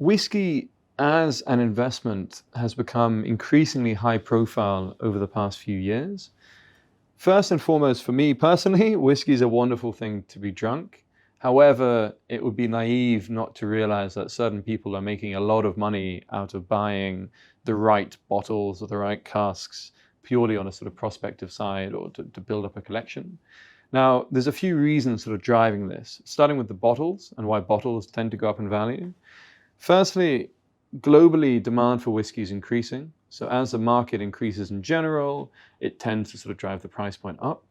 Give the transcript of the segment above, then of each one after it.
Whiskey as an investment has become increasingly high profile over the past few years. First and foremost, for me personally, whiskey is a wonderful thing to be drunk. However, it would be naive not to realize that certain people are making a lot of money out of buying the right bottles or the right casks purely on a sort of prospective side or to build up a collection. Now, there's a few reasons sort of driving this, starting with the bottles and why bottles tend to go up in value. Firstly, globally, demand for whiskey is increasing. So as the market increases in general, it tends to sort of drive the price point up.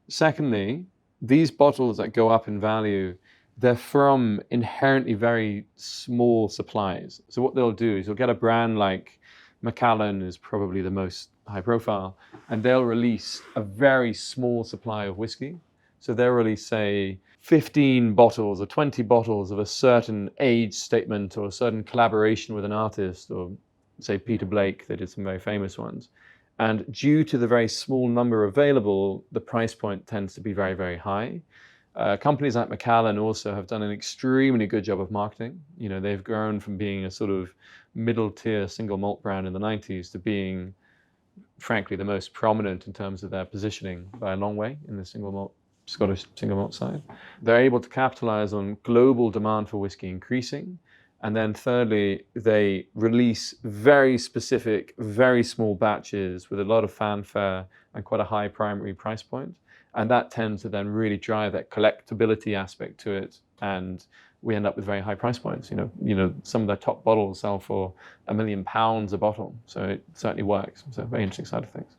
Secondly, these bottles that go up in value, they're from inherently very small supplies. So what they'll do is you'll get a brand like Macallan is probably the most high profile, and they'll release a very small supply of whiskey. So they'll release, say, 15 bottles or 20 bottles of a certain age statement or a certain collaboration with an artist, or say Peter Blake, they did some very famous ones. And due to the very small number available, the price point tends to be very, very high. Companies like Macallan also have done an extremely good job of marketing. You know, they've grown from being a sort of middle tier single malt brand in the 90s to being, frankly, the most prominent in terms of their positioning by a long way in the Scottish single malt side. They're able to capitalize on global demand for whiskey increasing. And then thirdly, they release very specific, very small batches with a lot of fanfare and quite a high primary price point. And that tends to then really drive that collectability aspect to it. And we end up with very high price points. You know, some of their top bottles sell for £1 million a bottle. So it certainly works. So very interesting side of things.